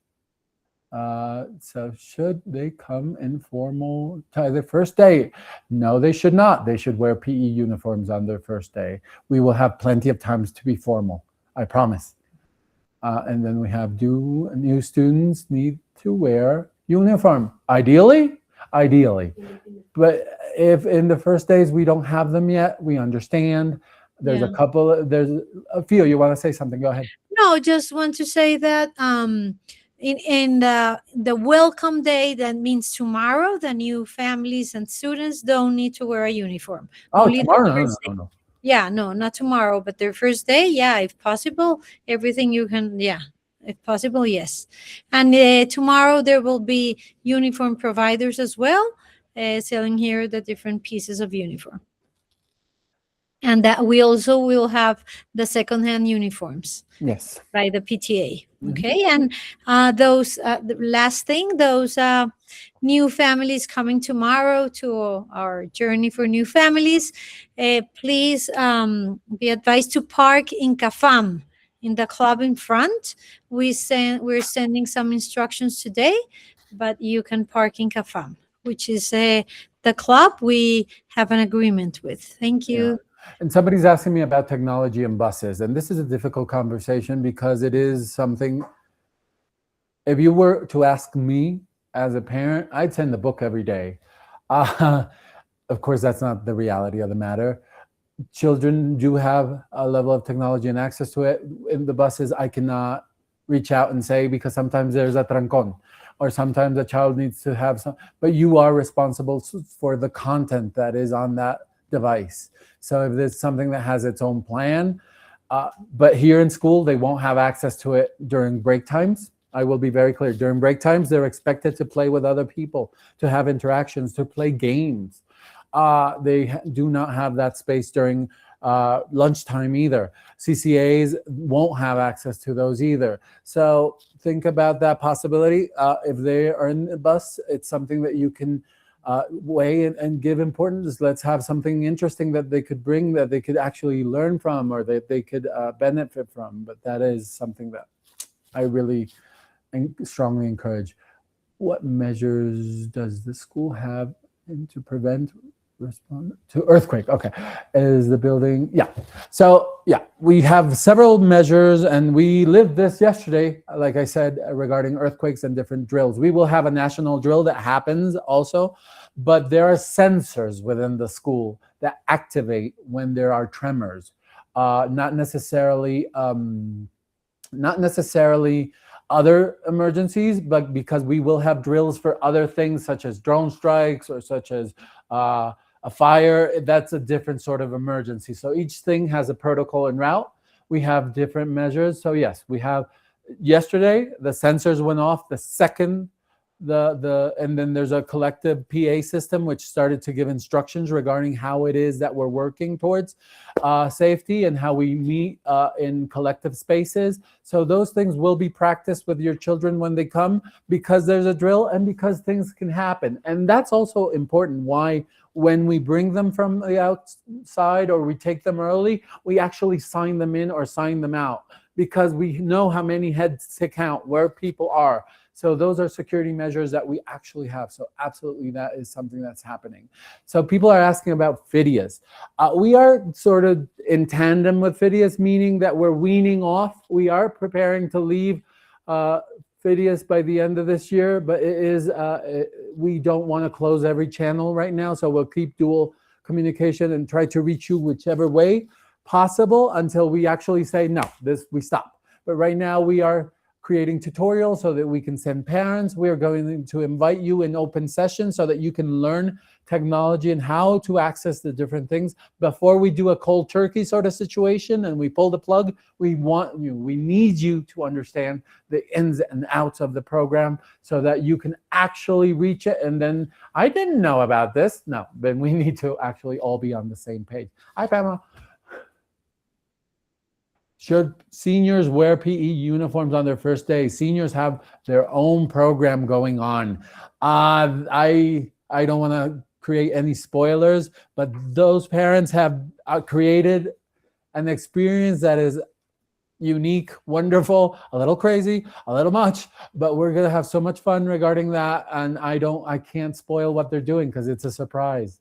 So should they come in formal to their first day? No, they should not. They should wear PE uniforms on their first day. We will have plenty of times to be formal, I promise. And then we have, do new students need to wear uniform? Ideally. But if in the first days we don't have them yet, we understand. There's there's a few. You want to say something? Go ahead. No, just want to say that in the welcome day, that means tomorrow, the new families and students don't need to wear a uniform. Oh, Only tomorrow? No. Yeah, no, not tomorrow, but their first day, yeah, if possible, everything you can, yeah, if possible, yes. And tomorrow there will be uniform providers as well, selling here the different pieces of uniform. And that we also will have the secondhand uniforms. Yes. By the PTA. Okay. And those, the last thing, those new families coming tomorrow to our journey for new families, please be advised to park in CAFAM, in the club in front. We're sending some instructions today, but you can park in CAFAM, which is the club we have an agreement with. Thank you. Yeah. And somebody's asking me about technology and buses, and this is a difficult conversation because it is something, if you were to ask me as a parent, I'd send the book every day. Of course, that's not the reality of the matter. Children do have a level of technology and access to it. In the buses, I cannot reach out and say, because sometimes there's a trancón, or sometimes a child needs to have some, but you are responsible for the content that is on that device. So if there's something that has its own plan, but here in school, they won't have access to it during break times. I will be very clear. During break times, they're expected to play with other people, to have interactions, to play games. They do not have that space during lunchtime either. CCAs won't have access to those either. So think about that possibility. If they are in the bus, it's something that you can weigh and give importance. Let's have something interesting that they could bring, that they could actually learn from, or that they could benefit from. But that is something that I really strongly encourage. What measures does the school have to prevent respond to earthquake? Okay, is the building? Yeah. So yeah, we have several measures, and we lived this yesterday, like I said, regarding earthquakes and different drills. We will have a national drill that happens also, but there are sensors within the school that activate when there are tremors. Not necessarily other emergencies, but because we will have drills for other things such as drone strikes or such as a fire. That's a different sort of emergency. So each thing has a protocol and route. We have different measures. So yes, we have yesterday, the sensors went off the second and then there's a collective PA system which started to give instructions regarding how it is that we're working towards safety and how we meet in collective spaces. So those things will be practiced with your children when they come, because there's a drill and because things can happen. And that's also important, why when we bring them from the outside or we take them early, we actually sign them in or sign them out, because we know how many heads to count, where people are. So those are security measures that we actually have. So absolutely, that is something that's happening. So people are asking about Phidias. We are sort of in tandem with Phidias, meaning that we're weaning off. We are preparing to leave Phidias by the end of this year, but it is we don't want to close every channel right now. So we'll keep dual communication and try to reach you whichever way possible until we actually say, no, we stop. But right now we are creating tutorials so that we can send parents. We are going to invite you in open sessions so that you can learn technology and how to access the different things. Before we do a cold turkey sort of situation and we pull the plug, we need you to understand the ins and outs of the program so that you can actually reach it. And then, I didn't know about this. No, then we need to actually all be on the same page. Hi, Pamela. Should seniors wear PE uniforms on their first day? Seniors have their own program going on. I don't want to create any spoilers, but those parents have created an experience that is unique, wonderful, a little crazy, a little much, but we're going to have so much fun regarding that. And I can't spoil what they're doing because it's a surprise.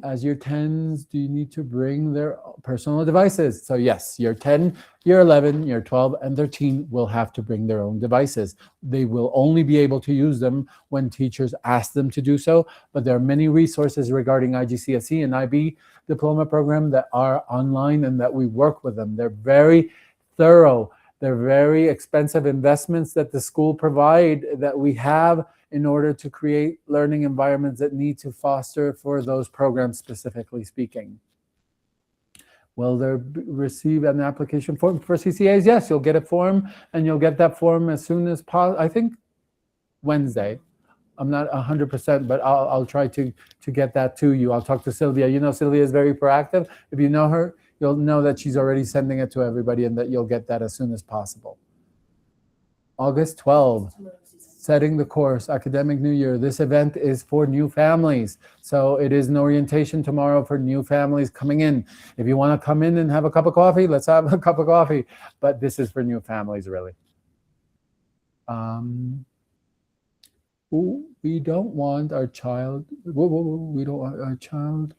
As year 10s, do you need to bring their personal devices? So yes, year 10, year 11, year 12, and 13 will have to bring their own devices. They will only be able to use them when teachers ask them to do so, but there are many resources regarding IGCSE and IB diploma program that are online and that we work with them. They're very thorough. They're very expensive investments that the school provide that we have in order to create learning environments that need to foster for those programs, specifically speaking. Will there receive an application form for CCAs? Yes, you'll get a form, and you'll get that form as soon as possible. I think Wednesday. I'm not 100%, but I'll try to get that to you. I'll talk to Sylvia. You know, Sylvia is very proactive. If you know her, you'll know that she's already sending it to everybody and that you'll get that as soon as possible. August 12th. Setting the course, academic new year. This event is for new families. So it is an orientation tomorrow for new families coming in. If you want to come in and have a cup of coffee, let's have a cup of coffee. But this is for new families, really. We don't want our child, we don't want our child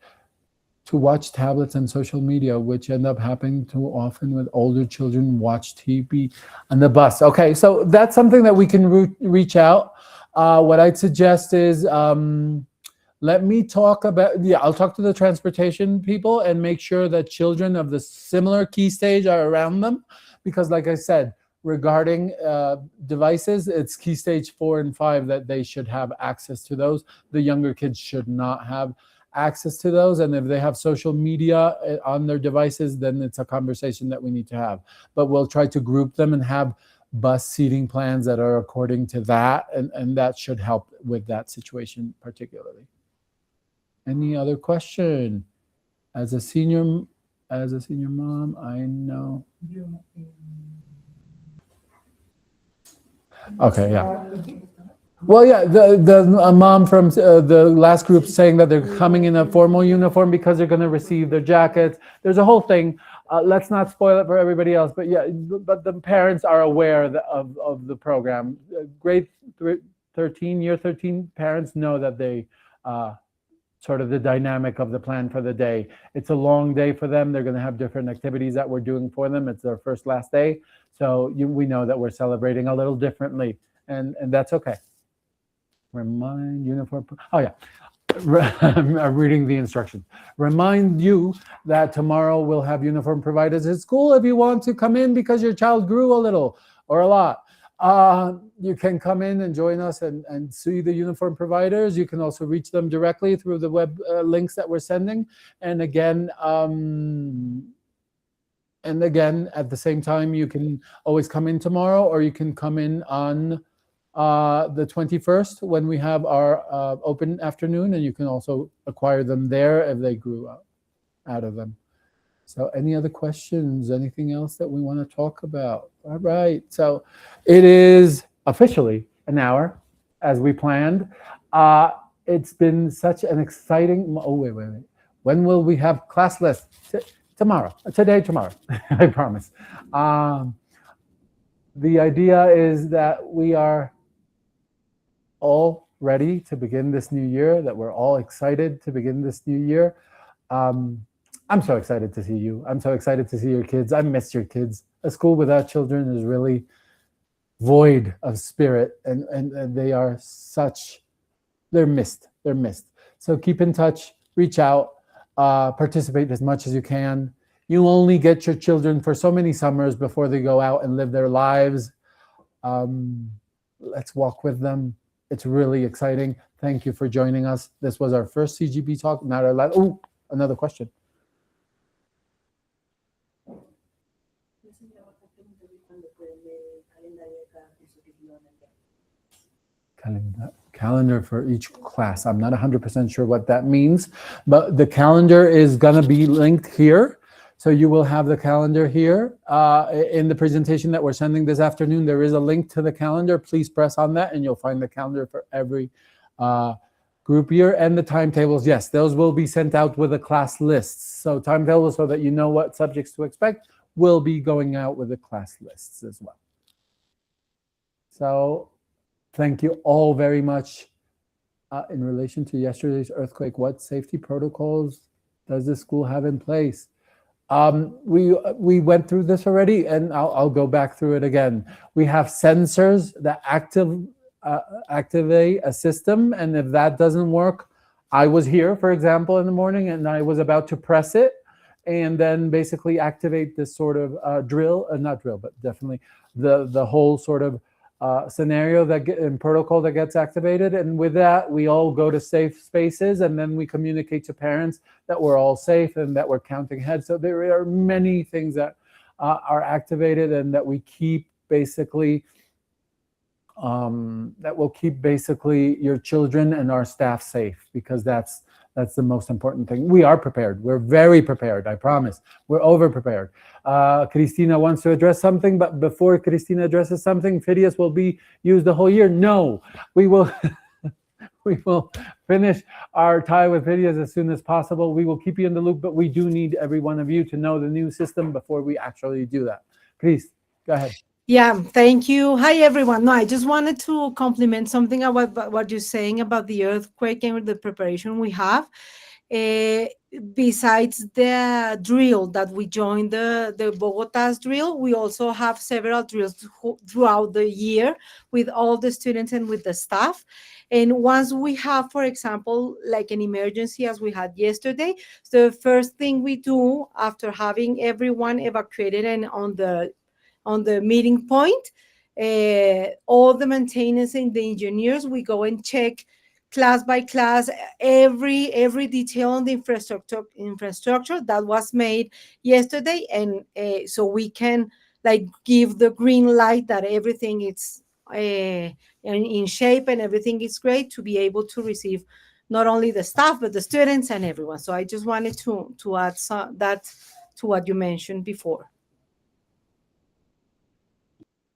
to watch tablets and social media, which end up happening too often with older children watch TV on the bus. Okay, so that's something that we can reach out. What I'd suggest is, let me talk about, I'll talk to the transportation people and make sure that children of the similar key stage are around them. Because like I said, regarding devices, it's key stage 4 and 5 that they should have access to those. The younger kids should not have access to those, and if they have social media on their devices, then it's a conversation that we need to have. But we'll try to group them and have bus seating plans that are according to that, and that should help with that situation particularly. Any other question? As a senior mom, I know. Okay, yeah. Well, yeah, the mom from the last group saying that they're coming in a formal uniform because they're going to receive their jackets. There's a whole thing. Let's not spoil it for everybody else. But yeah, but the parents are aware of the program. Grade 13, year 13 parents know that they sort of the dynamic of the plan for the day. It's a long day for them. They're going to have different activities that we're doing for them. It's their first last day. So we know that we're celebrating a little differently, and that's okay. Remind uniform. Oh yeah, I'm reading the instructions. Remind you that tomorrow we'll have uniform providers at school. If you want to come in because your child grew a little or a lot, you can come in and join us and see the uniform providers. You can also reach them directly through the web links that we're sending. And again, at the same time, you can always come in tomorrow, or you can come in on the 21st when we have our open afternoon, and you can also acquire them there if they grew out of them. So any other questions? Anything else that we want to talk about? All right. So it is officially an hour as we planned. It's been such an exciting, oh, wait. When will we have class lists? Tomorrow, tomorrow, I promise. The idea is that we are all ready to begin this new year, that we're all excited to begin this new year. I'm so excited to see you. I'm so excited to see your kids. I miss your kids. A school without children is really void of spirit, and they are they're missed. They're missed. So keep in touch, reach out, participate as much as you can. You only get your children for so many summers before they go out and live their lives. Let's walk with them. It's really exciting. Thank you for joining us. This was our first CGB talk, not our last. Oh, another question. Calendar for each class. I'm not 100% sure what that means, but the calendar is going to be linked here. So you will have the calendar here in the presentation that we're sending this afternoon. There is a link to the calendar. Please press on that and you'll find the calendar for every group year, and the timetables. Yes, those will be sent out with the class lists. So timetables, so that you know what subjects to expect, will be going out with the class lists as well. So thank you all very much. In relation to yesterday's earthquake, what safety protocols does the school have in place? We went through this already, and I'll go back through it again. We have sensors that activate a system, and if that doesn't work, I was here, for example, in the morning, and I was about to press it, and then basically activate this sort of not drill, but definitely the whole sort of scenario and protocol that gets activated. And with that, we all go to safe spaces, and then we communicate to parents that we're all safe and that we're counting ahead. So there are many things that are activated, and that we keep basically that will keep basically your children and our staff safe, because that's the most important thing. We are prepared. We're very prepared, I promise. We're over prepared. Cristina wants to address something, but before Cristina addresses something, Phidias will be used the whole year. No, we will we will finish our tie with Phidias as soon as possible. We will keep you in the loop, but we do need every one of you to know the new system before we actually do that. Please, go ahead. Yeah, thank you. Hi, everyone. No, I just wanted to compliment something about what you're saying about the earthquake and the preparation we have. Besides the drill that we joined, the Bogota's drill, we also have several drills throughout the year with all the students and with the staff. And once we have, for example, like an emergency as we had yesterday, so the first thing we do after having everyone evacuated and on the meeting point, all the maintenance and the engineers, we go and check class by class every detail on the infrastructure that was made yesterday, and so we can like give the green light that everything is in shape and everything is great to be able to receive not only the staff but the students and everyone. So I just wanted to add that to what you mentioned before.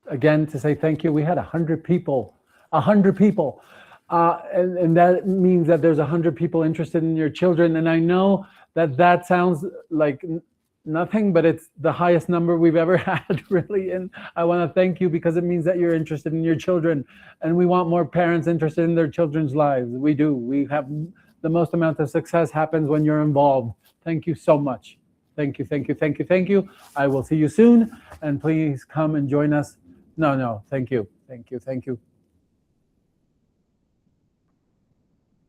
Again, to say thank you. We had 100 people, 100 people. And that means that there's 100 people interested in your children. And I know that sounds like nothing, but it's the highest number we've ever had, really. And I want to thank you, because it means that you're interested in your children. And we want more parents interested in their children's lives. We do. We have the most amount of success happens when you're involved. Thank you so much. Thank you, thank you, thank you, thank you. I will see you soon. And please come and join us. No, thank you. Thank you, thank you.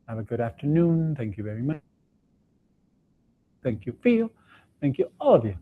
Have a good afternoon. Thank you very much. Thank you, Phil. Thank you, all of you.